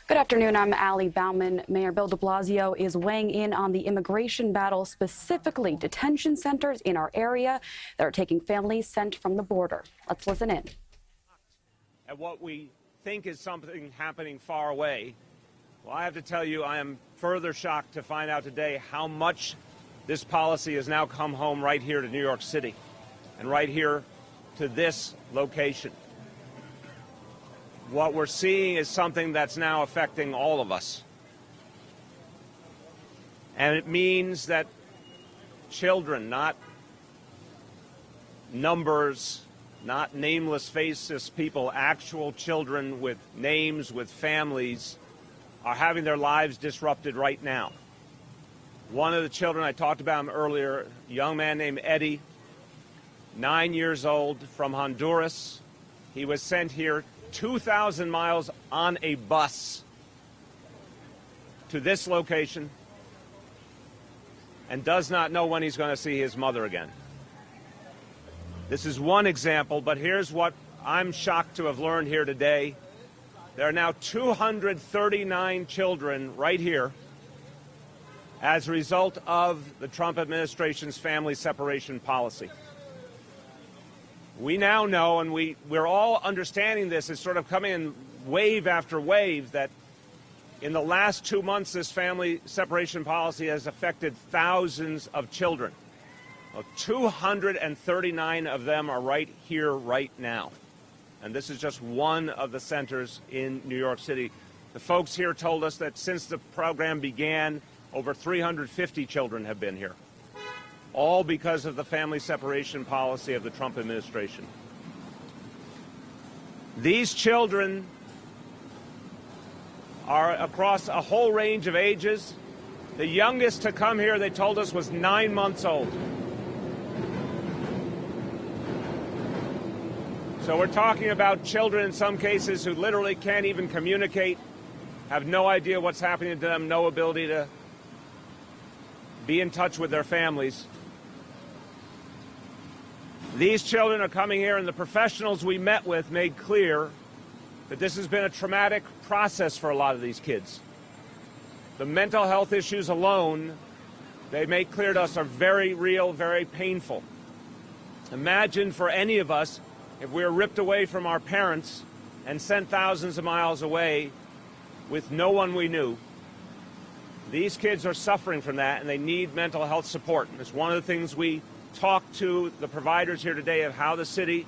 Good afternoon. I'm Allie Bauman. Mayor Bill de Blasio is weighing in on the immigration battle, specifically detention centers in our area that are taking families sent from the border. Let's listen in. At what we think is something happening far away, well, I have to tell you, I am further shocked to find out today how much this policy has now come home right here to New York City and right here to this location. What we're seeing is something that's now affecting all of us. And it means that children, not numbers, not nameless, faceless people, actual children with names, with families, are having their lives disrupted right now. One of the children, I talked about him earlier, a young man named Eddie, 9 years old, from Honduras. He was sent here 2,000 miles on a bus to this location and does not know when he's going to see his mother again. This is one example, but here's what I'm shocked to have learned here today. There are now 239 children right here as a result of the Trump administration's family separation policy. We now know, and we're all understanding this, it's sort of coming in wave after wave, that in the last 2 months, this family separation policy has affected thousands of children. Well, 239 of them are right here, right now. And this is just one of the centers in New York City. The folks here told us that since the program began, over 350 children have been here, all because of the family separation policy of the Trump administration. These children are across a whole range of ages. The youngest to come here, they told us, was 9 months old. So we're talking about children in some cases who literally can't even communicate, have no idea what's happening to them, no ability to be in touch with their families. These children are coming here, and the professionals we met with made clear that this has been a traumatic process for a lot of these kids. The mental health issues alone, they made clear to us, are very real, very painful. Imagine for any of us if we were ripped away from our parents and sent thousands of miles away with no one we knew. These kids are suffering from that, and they need mental health support. And it's one of the things we talked to the providers here today of how the city,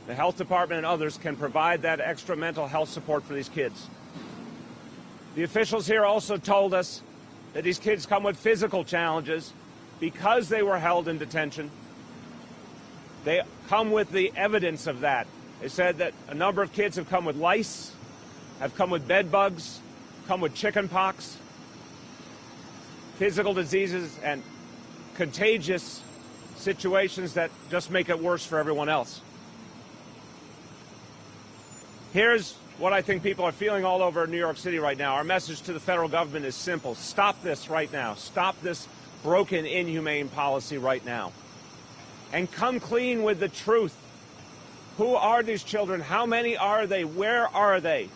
the health department, and others can provide that extra mental health support for these kids. The officials here also told us that these kids come with physical challenges because they were held in detention. They come with the evidence of that. They said that a number of kids have come with lice, have come with bed bugs, come with chicken pox, physical diseases, and contagious situations that just make it worse for everyone else. Here's what I think people are feeling all over New York City right now. Our message to the federal government is simple. Stop this right now. Stop this broken, inhumane policy right now. And come clean with the truth. Who are these children? How many are they? Where are they?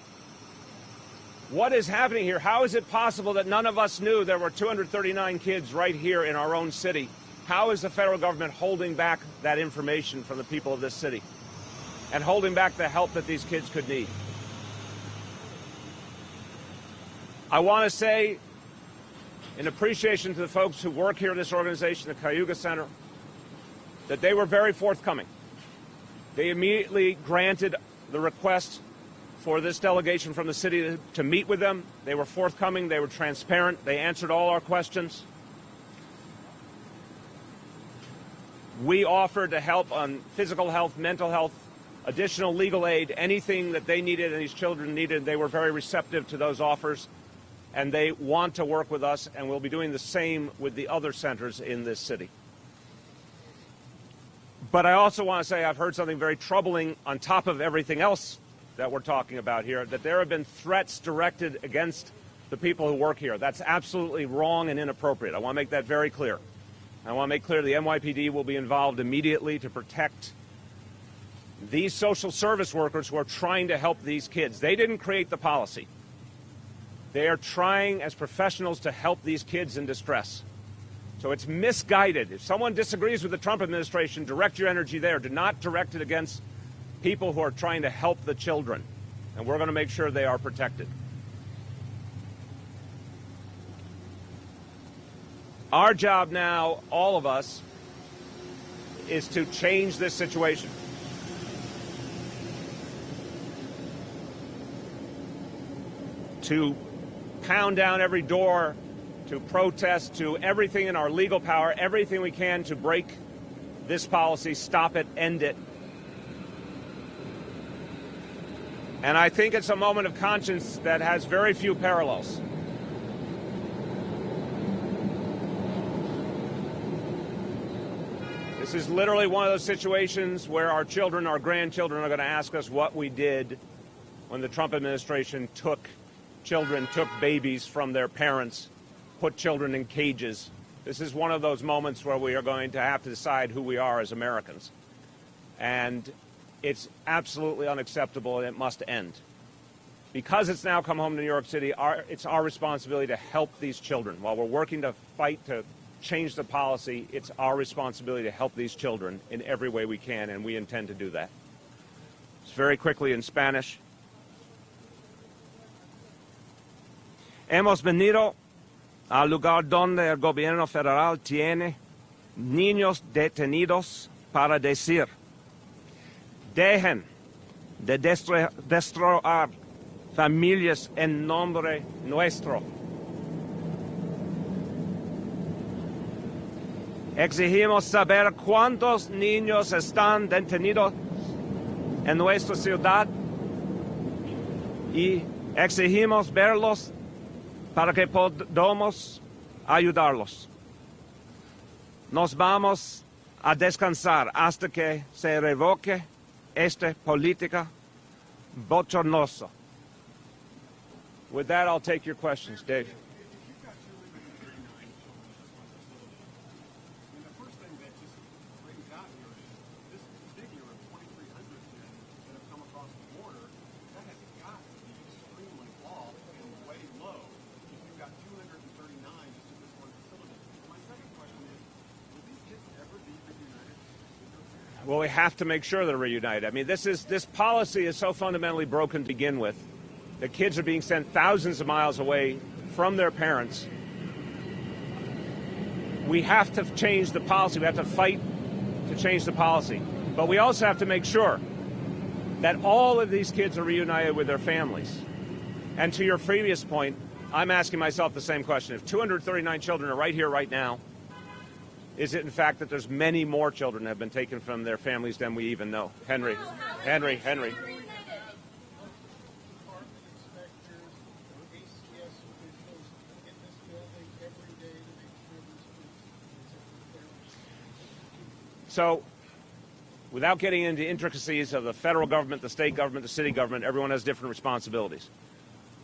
What is happening here? How is it possible that none of us knew there were 239 kids right here in our own city? How is the federal government holding back that information from the people of this city and holding back the help that these kids could need? I want to say, in appreciation to the folks who work here at this organization, the Cayuga Center, that they were very forthcoming. They immediately granted the request for this delegation from the city to meet with them. They were forthcoming. They were transparent. They answered all our questions. We offered to help on physical health, mental health, additional legal aid, anything that they needed and these children needed. They were very receptive to those offers, and they want to work with us, and we'll be doing the same with the other centers in this city. But I also want to say I've heard something very troubling on top of everything else that we're talking about here, that there have been threats directed against the people who work here. That's absolutely wrong and inappropriate. I want to make that very clear. I want to make clear the NYPD will be involved immediately to protect these social service workers who are trying to help these kids. They didn't create the policy. They are trying as professionals to help these kids in distress. So it's misguided. If someone disagrees with the Trump administration, direct your energy there. Do not direct it against people who are trying to help the children. And we're going to make sure they are protected. Our job now, all of us, is to change this situation. To pound down every door, to protest, to everything in our legal power, everything we can to break this policy, stop it, end it. And I think it's a moment of conscience that has very few parallels. This is literally one of those situations where our children, our grandchildren are going to ask us what we did when the Trump administration took children, took babies from their parents, put children in cages. This is one of those moments where we are going to have to decide who we are as Americans. And it's absolutely unacceptable, and it must end. Because it's now come home to New York City, it's our responsibility to help these children. While we're working to fight to change the policy, it's our responsibility to help these children in every way we can, and we intend to do that. It's very quickly in Spanish. Hemos venido al lugar donde el gobierno federal tiene niños detenidos para decir: dejen de destruir familias en nombre nuestro. Exigimos saber cuántos niños están detenidos en nuestra ciudad y exigimos verlos para que podamos ayudarlos. Nos vamos a descansar hasta que se revoque esta política bochornosa. With that, I'll take your questions. Dave. Well, we have to make sure they're reunited. I mean, this policy is so fundamentally broken to begin with. The kids are being sent thousands of miles away from their parents. We have to change the policy. We have to fight to change the policy. But we also have to make sure that all of these kids are reunited with their families. And to your previous point, I'm asking myself the same question. If 239 children are right here, right now, is it in fact that there's many more children that have been taken from their families than we even know? Henry. So, without getting into intricacies of the federal government, the state government, the city government, everyone has different responsibilities.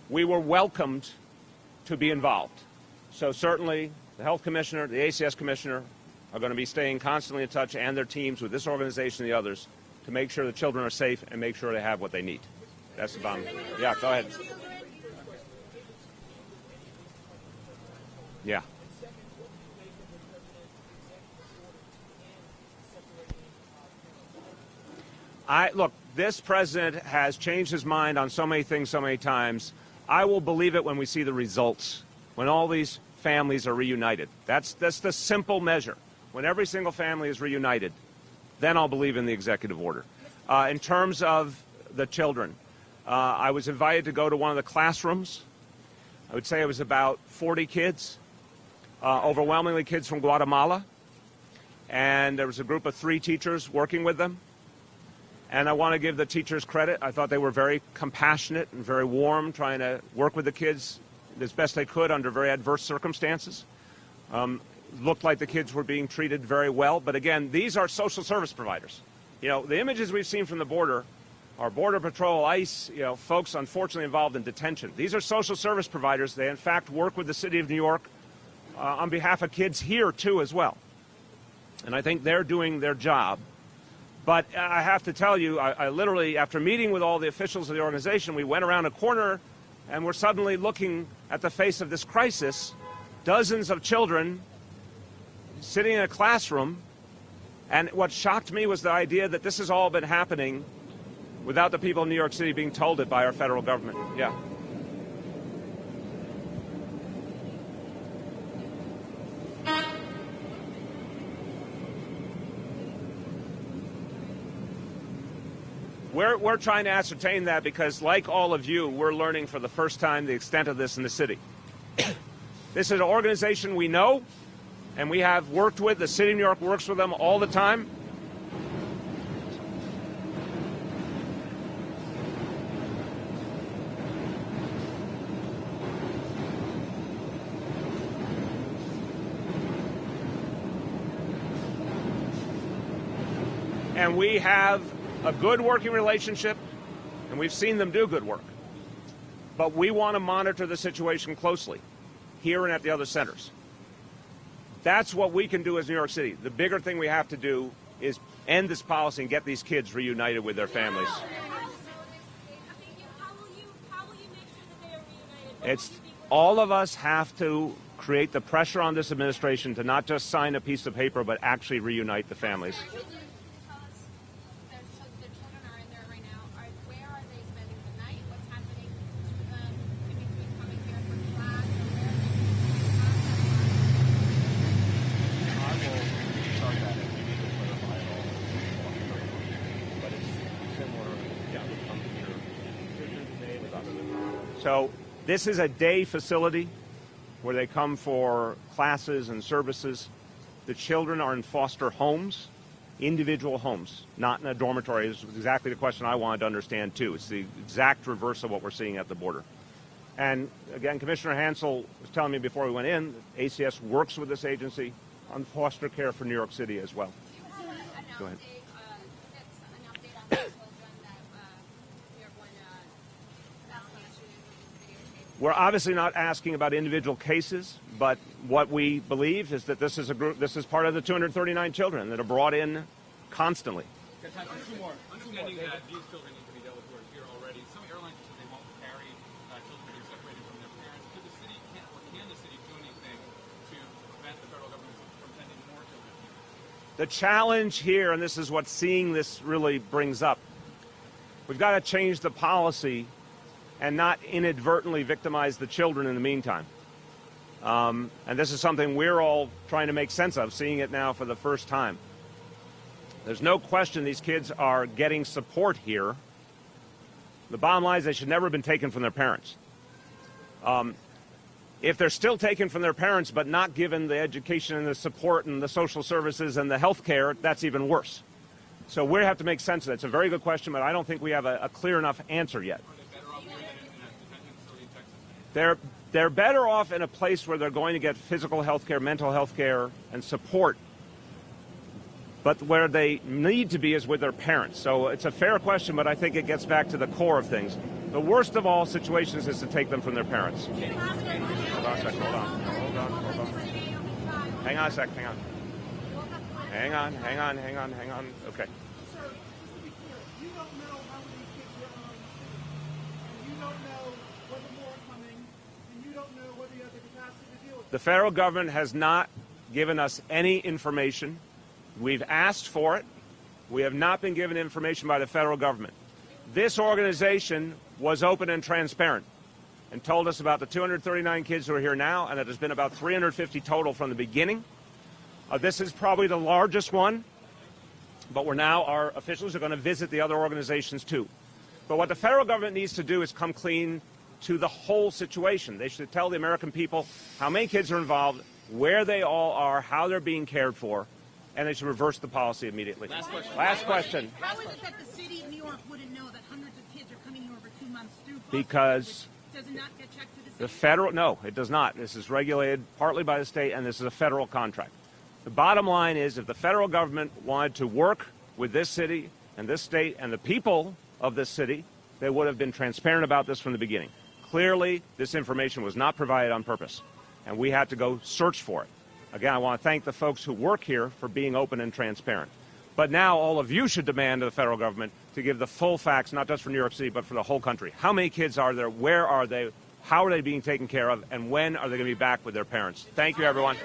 We were welcomed to be involved. So certainly the health commissioner, the ACS commissioner are going to be staying constantly in touch, and their teams with this organization and the others, to make sure the children are safe and make sure they have what they need. That's the bottom. Yeah, go ahead. Yeah. Look, this president has changed his mind on so many things so many times. I will believe it when we see the results, when all these families are reunited. That's the simple measure. When every single family is reunited, then I'll believe in the executive order. In terms of the children, I was invited to go to one of the classrooms. I would say it was about 40 kids, overwhelmingly kids from Guatemala. And there was a group of 3 teachers working with them. And I want to give the teachers credit. I thought they were very compassionate and very warm, trying to work with the kids as best they could under very adverse circumstances. Looked like the kids were being treated very well. But again, these are social service providers. You know, the images we've seen from the border are Border Patrol, ICE, folks unfortunately involved in detention. These are social service providers. They, in fact, work with the city of New York on behalf of kids here, too, as well. And I think they're doing their job. But I have to tell you, I literally, after meeting with all the officials of the organization, we went around a corner and we're suddenly looking at the face of this crisis, dozens of children sitting in a classroom, and what shocked me was the idea that this has all been happening without the people in New York City being told it by our federal government. Yeah. We're trying to ascertain that because, like all of you, we're learning for the first time the extent of this in the city. This is an organization we know, and we have worked with. The city of New York works with them all the time. And we have a good working relationship, and we've seen them do good work. But we want to monitor the situation closely, here and at the other centers. That's what we can do as New York City. The bigger thing we have to do is end this policy and get these kids reunited with their families. It's all of us have to create the pressure on this administration to not just sign a piece of paper, but actually reunite the families. So this is a day facility where they come for classes and services. The children are in foster homes, individual homes, not in a dormitory. Is exactly the question I wanted to understand, too. It's the exact reverse of what we're seeing at the border. And again, Commissioner Hansel was telling me before we went in, ACS works with this agency on foster care for New York City as well. Go ahead. We're obviously not asking about individual cases, but what we believe is that this is a group. This is part of the 239 children that are brought in constantly. Understanding that these children need to be dealt with who are here already, some airlines said they won't carry children being separated from their parents. Can the city do anything to prevent the federal government from sending more children here? The challenge here, and this is what seeing this really brings up, we've got to change the policy and not inadvertently victimize the children in the meantime. And this is something we're all trying to make sense of, seeing it now for the first time. There's no question these kids are getting support here. The bottom line is they should never have been taken from their parents. If they're still taken from their parents but not given the education and the support and the social services and the health care, that's even worse. So we have to make sense of that. It's a very good question, but I don't think we have a clear enough answer yet. They're better off in a place where they're going to get physical health care, mental health care, and support. But where they need to be is with their parents. So it's a fair question, but I think it gets back to the core of things. The worst of all situations is to take them from their parents. Hold on a sec, hold on. Hang on a sec, hang on. Hang on. Okay. The federal government has not given us any information. We've asked for it. We have not been given information by the federal government. This organization was open and transparent and told us about the 239 kids who are here now, and that there's been about 350 total from the beginning. This is probably the largest one, but our officials are going to visit the other organizations too. But what the federal government needs to do is come clean to the whole situation. They should tell the American people how many kids are involved, where they all are, how they're being cared for, and they should reverse the policy immediately. Last question. How is it that the city of New York wouldn't know that hundreds of kids are coming here over 2 months through foster Because does it not get checked to the city? the federal, no, it does not. This is regulated partly by the state, and this is a federal contract. The bottom line is if the federal government wanted to work with this city and this state and the people of this city, they would have been transparent about this from the beginning. Clearly, this information was not provided on purpose, and we had to go search for it. Again, I want to thank the folks who work here for being open and transparent. But now all of you should demand of the federal government to give the full facts, not just for New York City, but for the whole country. How many kids are there? Where are they? How are they being taken care of? And when are they going to be back with their parents? Thank you, everyone.